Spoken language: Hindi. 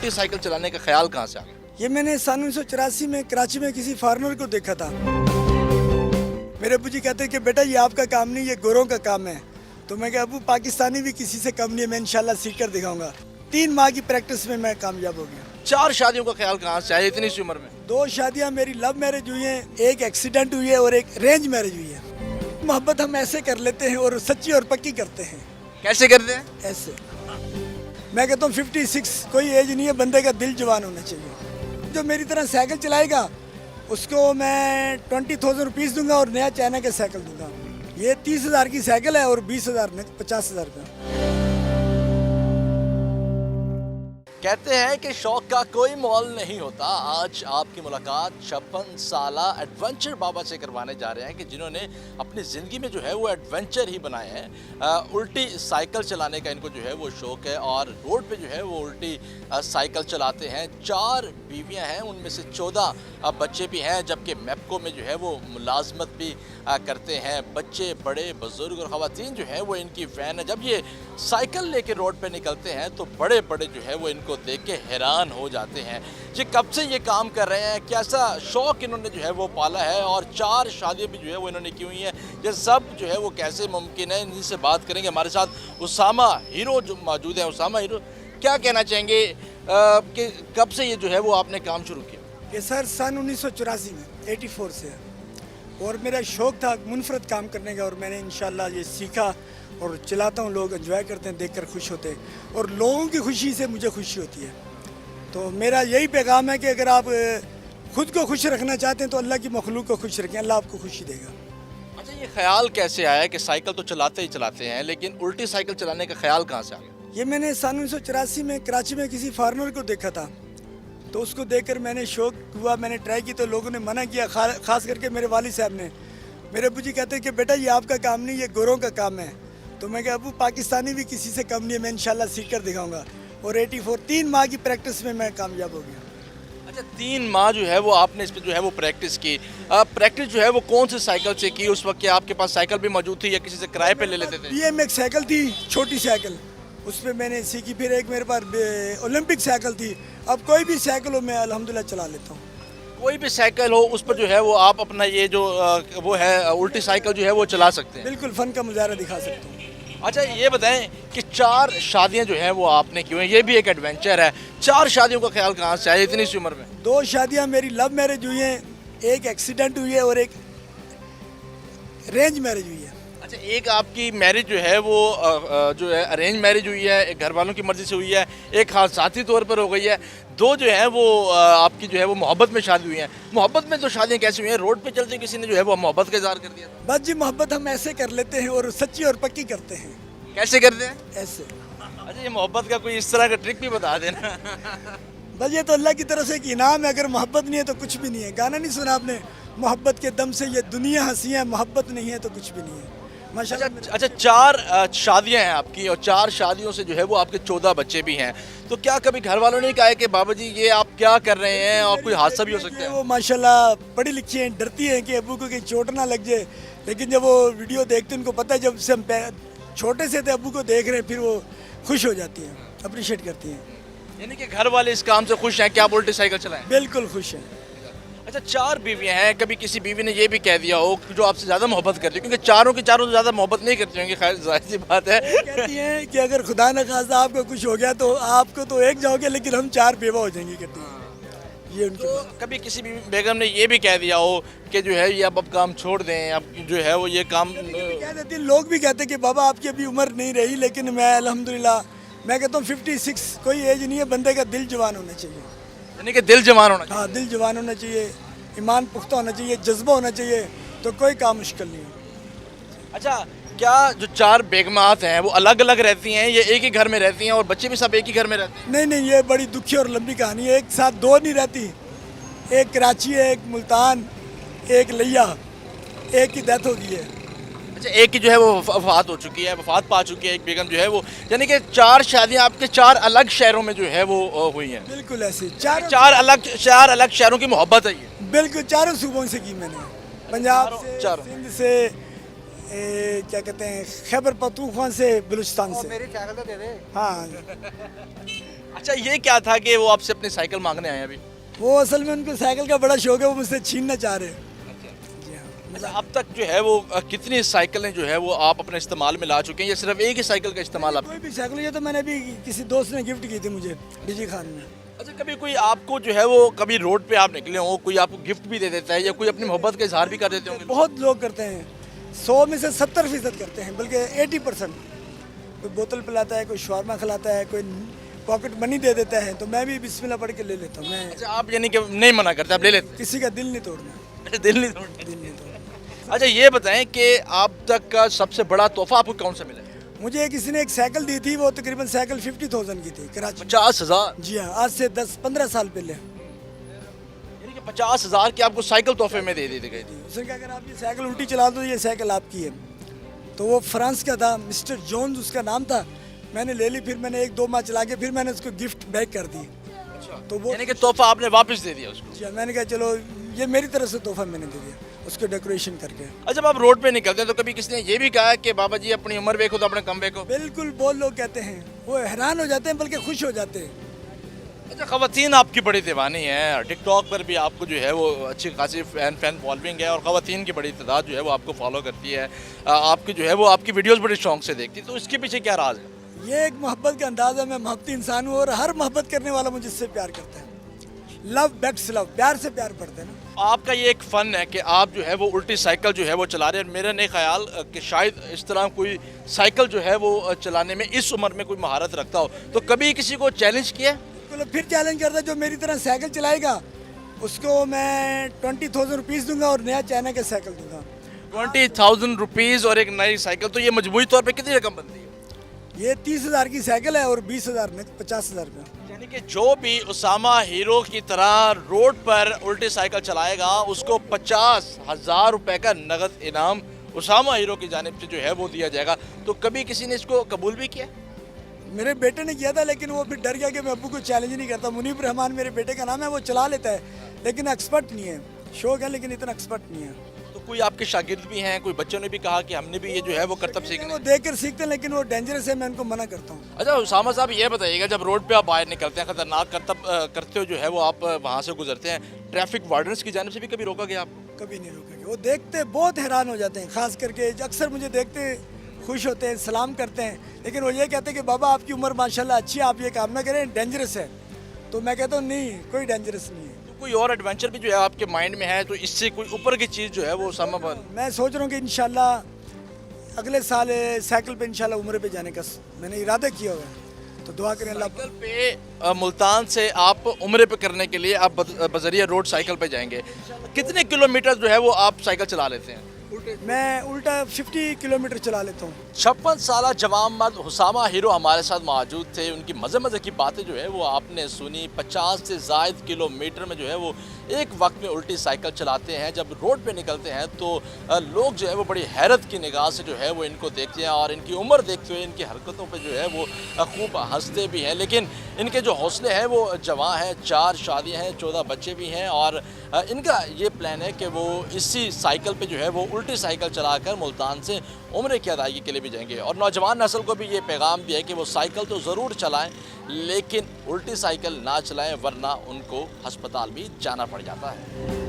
उल्टी साइकिल चलाने का ख्याल कहाँ से आ गया? ये मैंने सन 1984 में कराची में किसी फॉरनर को देखा था। मेरे अबू जी कहते कि बेटा ये आपका काम नहीं, ये गोरों का काम है। तो मैं कहा अबू पाकिस्तानी भी किसी से कम नहीं है, मैं इंशाल्लाह सीख कर दिखाऊंगा। 3 माह की प्रैक्टिस में मैं कामयाब हो गया। 4 शादियों का ख्याल कहाँ से आया इतनी सी उम्र में? 2 शादियां मेरी लव मैरिज हुई हैं, एक एक्सीडेंट हुई है और एक रेंज मैरिज हुई है। मोहब्बत हम ऐसे कर लेते हैं और सच्ची और पक्की करते हैं। कैसे करते हैं? ऐसे मैं कहता हूँ 56 कोई एज नहीं है, बंदे का दिल जवान होना चाहिए। जो मेरी तरह साइकिल चलाएगा उसको मैं 20,000 रुपीज़ दूंगा और नया चाइना का साइकिल दूंगा। ये 30,000 की साइकिल है और 20,000 में 50,000 का। कहते हैं कि शौक का कोई मोल नहीं होता। आज आपकी मुलाकात 56 साला एडवेंचर बाबा से करवाने जा रहे हैं कि जिन्होंने अपनी ज़िंदगी में जो है वो एडवेंचर ही बनाए हैं। उल्टी साइकिल चलाने का इनको जो है वो शौक़ है और रोड पे जो है वो उल्टी साइकिल चलाते हैं। 4 बीवियां हैं, उनमें से 14 बच्चे भी हैं, जबकि मैप्को में जो है वो मुलाजमत भी करते हैं। बच्चे, बड़े, बुजुर्ग और ख़वातीन जो है वो इनकी फ़ैन है। जब ये साइकिल लेके रोड पे निकलते हैं तो बड़े बड़े जो है वो इनको देख के हैरान हो जाते हैं। ये कब से ये काम कर रहे हैं, कैसा शौक़ इन्होंने जो है वो पाला है और 4 शादियाँ भी जो है वो इन्होंने की हुई हैं। ये सब जो है वो कैसे मुमकिन है, इनसे बात करेंगे। हमारे साथ उसामा हीरो जो मौजूद है। उसामा हीरो, क्या कहना चाहेंगे कि कब से ये जो है वो आपने काम शुरू किया? ये सर सन 1984 में 84 से है और मेरा शौक़ था मुनफरद काम करने का और मैंने इंशाल्लाह ये सीखा और चलाता हूँ। लोग एंजॉय करते हैं, देखकर खुश होते हैं और लोगों की खुशी से मुझे खुशी होती है। तो मेरा यही पैगाम है कि अगर आप खुद को खुश रखना चाहते हैं तो अल्लाह की मखलूक को खुश रखें, अल्लाह आपको खुशी देगा। अच्छा, ये ख्याल कैसे आया कि साइकिल तो चलाते ही चलाते हैं लेकिन उल्टी साइकिल चलाने का ख्याल कहाँ से आ गया? ये मैंने सन 1984 में कराची में किसी फॉरनर को देखा था। तो उसको देखकर मैंने शौक़ हुआ, मैंने ट्राई की तो लोगों ने मना किया, ख़ास करके मेरे वालिद साहब ने। मेरे अबू जी कहते हैं कि बेटा ये आपका काम नहीं, ये गोरों का काम है। तो मैं कहा अबू पाकिस्तानी भी किसी से कम नहीं है, मैं इंशाल्लाह सीख कर दिखाऊंगा। और 3 माह की प्रैक्टिस में मैं कामयाब हो गया। अच्छा, 3 माह जो है वो आपने इस पर जो है वो प्रैक्टिस की। प्रैक्टिस जो है वो कौन से साइकिल से की? उस वक्त क्या आपके पास साइकिल भी मौजूद थी या किसी से किराए पे ले लेते थे? BMX साइकिल थी, छोटी साइकिल, उस पर मैंने सीखी। फिर एक मेरे पास ओलंपिक साइकिल थी। अब कोई भी साइकिल हो मैं अल्हम्दुलिल्लाह चला लेता हूँ। कोई भी साइकिल हो उस पर जो है वो आप अपना ये जो वो है उल्टी साइकिल जो है वो चला सकते हैं। बिल्कुल फ़न का मुजाहरा दिखा सकता हूँ। अच्छा, ये बताएं कि 4 शादियां जो हैं वो आपने की हुई हैं, ये भी एक एडवेंचर है। 4 शादियों का ख्याल कहाँ से आया इतनी सी उम्र में? 2 शादियां मेरी लव मैरिज हुई हैं, एक एक्सीडेंट हुई है और एक रेंज मैरिज हुई है। अच्छा, एक आपकी मैरिज जो है वो जो है अरेंज मैरिज हुई है, एक घर वालों की मर्ज़ी से हुई है, एक हादसाती तौर पर हो गई है। 2 जो है वो आपकी जो है वो मोहब्बत में शादी हुई है। मोहब्बत में तो शादियाँ कैसी हुई हैं? रोड पे चलते किसी ने जो है वो मोहब्बत का इज़हार कर दिया? बस जी मोहब्बत हम ऐसे कर लेते हैं और सच्ची और पक्की करते हैं। कैसे करते हैं? ऐसे। अच्छा, ये मोहब्बत का कोई इस तरह का ट्रिक भी बता देना। बस ये तो अल्लाह की तरफ से एक इनाम है, अगर मोहब्बत नहीं है तो कुछ भी नहीं है। गाना नहीं सुना आपने, मोहब्बत के दम से ये दुनिया हंसी है, मोहब्बत नहीं है तो कुछ भी नहीं है। माशाल्लाह। अच्छा, 4 शादियां हैं आपकी और 4 शादियों से जो है वो आपके 14 बच्चे भी हैं। तो क्या कभी घर वालों ने कहा है कि बाबा जी ये आप क्या कर रहे हैं और कोई हादसा भी हो सकता है? वो माशाल्लाह पढ़ी लिखी हैं, डरती हैं कि अबू को कहीं चोट ना लग जाए। लेकिन जब वो वीडियो देखते हैं उनको पता है, जब से हम छोटे से थे अबू को देख रहे हैं, फिर वो खुश हो जाती हैं, अप्रिशिएट करती हैं। यानी कि घर वाले इस काम से खुश हैं कि आप उल्टी साइकिल चलाएं? बिल्कुल खुश हैं। अच्छा, 4 बीवियां हैं, कभी किसी बीवी ने ये भी कह दिया हो कि जो आपसे ज़्यादा मोहब्बत करती है, क्योंकि चारों की चारों ज़्यादा मोहब्बत नहीं करती होंगी, खैर जाहिर सी बात है। कहती हैं कि अगर खुदा न खास्ता आपको कुछ हो गया तो आपको तो एक जाओगे लेकिन हम 4 बेवा हो जाएंगे, कहती हैं। ये उनकी तो कभी किसी बेगम ने ये भी कह दिया हो कि जो है ये अब काम छोड़ दें, अब जो है वो ये काम कह देती हैं। लोग भी कहते हैं कि बाबा आपकी अभी उम्र नहीं रही, लेकिन मैं अल्हम्दुलिल्लाह मैं कहता हूँ 56 कोई एज नहीं है, बंदे का दिल जवान होना चाहिए। यानी कि दिल जवान होना चाहिए। हाँ, दिल जवान होना चाहिए, ईमान पुख्ता होना चाहिए, जज्बा होना चाहिए, तो कोई काम मुश्किल नहीं है। अच्छा, क्या जो 4 बेगमात हैं वो अलग अलग रहती हैं, ये एक ही घर में रहती हैं और बच्चे भी सब एक ही घर में रहते हैं? नहीं नहीं, ये बड़ी दुखी और लंबी कहानी है। एक साथ 2 नहीं रहती, एक कराची है, एक मुल्तान, एक लिया, एक की डेथ हो गई है। अच्छा, एक की जो है वो वफात हो चुकी है, वफात पा चुकी है एक बेगम जो है वो, यानी कि 4 शादियां आपके 4 अलग शहरों में जो है वो हुई हैं? बिल्कुल ऐसे 4 अलग शहरों की मोहब्बत है ये? बिल्कुल, चारों सूबों से की मैंने, पंजाब से, चारों। सिंध से, क्या कहते हैं, खैबर पख्तूनख्वा से बलूचिस्तान से। मेरी साइकिल तो दे दे। हाँ, अच्छा ये क्या था कि वो आपसे अपनी साइकिल मांगने आए हैं अभी? वो असल में उनको साइकिल का बड़ा शौक है, वो मुझसे छीनना चाह रहे हैं। जी हाँ। अच्छा अब तक जो है वो कितनी साइकिलें जो है वो आप अपने इस्तेमाल में ला चुके हैं या सिर्फ एक ही साइकिल का इस्तेमाल आप? कोई भी साइकिल, ये तो मैंने अभी किसी दोस्त ने गिफ्ट की थी मुझे डीजी खान में। अच्छा कभी कोई आपको जो है वो कभी रोड पे आप निकले हो, कोई आपको गिफ्ट भी दे देता है या कोई अपनी मोहब्बत का इजहार भी कर देते होंगे? बहुत लोग करते हैं, 100 में से 70% करते हैं, बल्कि 80%। कोई बोतल पिलाता है, कोई शवारमा खिलाता है, कोई पॉकेट मनी दे देता है, तो मैं भी बिस्मिल्लाह पढ़ के ले लेता हूँ। मैं अच्छा आप यानी कि नहीं मना करते, आप ले लेते किसी का दिल नहीं तोड़ना, हैं? दिल नहीं तोड़ते। दिल नहीं तोड़ना। अच्छा ये बताएं कि आप तक का सबसे बड़ा तोहफा आपको कौन सा मिला? मुझे किसी ने एक साइकिल दी थी, वो तकरीबन साइकिल 50,000 की थी कराची में। 50,000? जी हाँ, आज से 10-15 साल पहले। यानी कि 50,000 की आपको साइकिल तोहफे में दे दी गई थी? उसने कहा अगर आप ये साइकिल उल्टी चला दो, ये साइकिल आपकी है। तो वो फ्रांस का था, मिस्टर जोन्स उसका नाम था। मैंने ले ली, फिर मैंने 1-2 माह चला के फिर मैंने उसको गिफ्ट बैक कर दी। तो वो यानी कि तोहफा आपने वापस दे दिया उसको? जी हाँ, मैंने कहा चलो ये मेरी तरफ से तोहफा मैंने दे दिया, उसको डेकोरेशन करके। अच्छा जब आप रोड पे निकलते हैं तो कभी किसी ने ये भी कहा है कि बाबा जी अपनी उम्र देखो तो अपने कम देखो? बिल्कुल, बहुत लोग कहते हैं, वो हैरान हो जाते हैं, बल्कि खुश हो जाते हैं। अच्छा ख़वातीन आपकी बड़ी दीवानी है, टिकटॉक पर भी आपको जो है वो अच्छी खासी फैन फॉलोइंग है और ख़वातीन की बड़ी तादाद जो है वो आपको फॉलो करती है, आपकी जो है वो आपकी वीडियोस बड़े शौक से देखती है, तो इसके पीछे क्या राज है? ये एक मोहब्बत का अंदाज़ है, मैं मोहब्बती इंसान हूँ और हर मोहब्बत करने वाला मुझसे प्यार करता है। लव बैक्स लव, प्यार से प्यार पड़ता है ना। आपका ये एक फ़न है कि आप जो है वो उल्टी साइकिल जो है वो चला रहे हैं। मेरा नहीं ख्याल कि शायद इस तरह कोई साइकिल जो है वो चलाने में इस उम्र में कोई महारत रखता हो, तो कभी किसी को चैलेंज किया? बिल्कुल, फिर चैलेंज करता, जो मेरी तरह साइकिल चलाएगा उसको मैं 20,000 रुपीज़ दूंगा और नया चाइना का साइकिल दूंगा। 20,000 रुपीज़ और एक नई साइकिल, तो ये मजबूरी तौर पर कितनी रकम बनती है? ये 30,000 की साइकिल है और 20,000 में 50,000 रुपये। यानी कि जो भी उसामा हीरो की तरह रोड पर उल्टी साइकिल चलाएगा उसको 50,000 रुपए का नगद इनाम उसामा हीरो की जानिब से जो है वो दिया जाएगा। तो कभी किसी ने इसको कबूल भी किया? मेरे बेटे ने किया था, लेकिन वो फिर डर गया कि मैं अब्बू को चैलेंज नहीं करता। मुनीब रहमान मेरे बेटे का नाम है, वो चला लेता है लेकिन एक्सपर्ट नहीं है। शौक है लेकिन इतना एक्सपर्ट नहीं है। तो कोई आपके शागिर्द भी हैं, कोई बच्चों ने भी कहा कि हमने भी ये जो है वो करतब सीखना वो है? देख कर सीखते हैं, लेकिन वो डेंजरस है, मैं उनको मना करता हूँ। अच्छा उसामा साहब ये बताइएगा, जब रोड पे आप बाहर निकलते हैं, खतरनाक करतब करते हो जो है वो आप वहाँ से गुजरते हैं, ट्रैफिक वार्डन्स की जानिब से भी कभी रोका गया आपको? कभी नहीं रोकेंगे। वो देखते बहुत हैरान हो जाते हैं, खास करके अक्सर मुझे देखते खुश होते हैं, सलाम करते हैं, लेकिन वो ये कहते हैं कि बाबा आपकी उम्र माशाल्लाह अच्छी है, आप ये काम ना करें, डेंजरस है। तो मैं कहता हूँ नहीं, कोई डेंजरस नहीं है। कोई और एडवेंचर भी जो है आपके माइंड में है, तो इससे कोई ऊपर की चीज़ जो है वो उसामा मैं सोच रहा हूँ कि इंशाल्लाह अगले साल साइकिल पे इंशाल्लाह उम्र पे जाने का मैंने इरादा किया हुआ है, तो दुआ करें अल्लाह। साइकिल पे मुल्तान से आप उम्रे पे करने के लिए आप बजरिया रोड साइकिल पे जाएंगे, कितने किलोमीटर जो है वो आप साइकिल चला लेते हैं? मैं उल्टा 50 किलोमीटर चला लेता हूँ। 56 साल जवान मर्द हुसामा हीरो हमारे साथ मौजूद थे। उनकी मज़े मज़े की बातें जो है वो आपने सुनी। 50 से ज़ायद किलोमीटर में जो है वो एक वक्त में उल्टी साइकिल चलाते हैं। जब रोड पे निकलते हैं तो लोग जो है वो बड़ी हैरत की निगाह से जो है वो इनको देखते हैं और इनकी उम्र देखते हुए इनकी हरकतों पे जो है वो खूब हंसते भी हैं। लेकिन इनके जो हौसले हैं वो जवां हैं, 4 शादियाँ हैं, 14 बच्चे भी हैं और इनका ये प्लान है कि वो इसी साइकिल पे जो है वो उल्टी साइकिल चलाकर मुल्तान से उम्रे की अदायगी के लिए भी जाएंगे। और नौजवान नस्ल को भी ये पैगाम दिया है कि वो साइकिल तो ज़रूर चलाएं लेकिन उल्टी साइकिल ना चलाएं, वरना उनको हस्पताल भी जाना पड़ जाता है।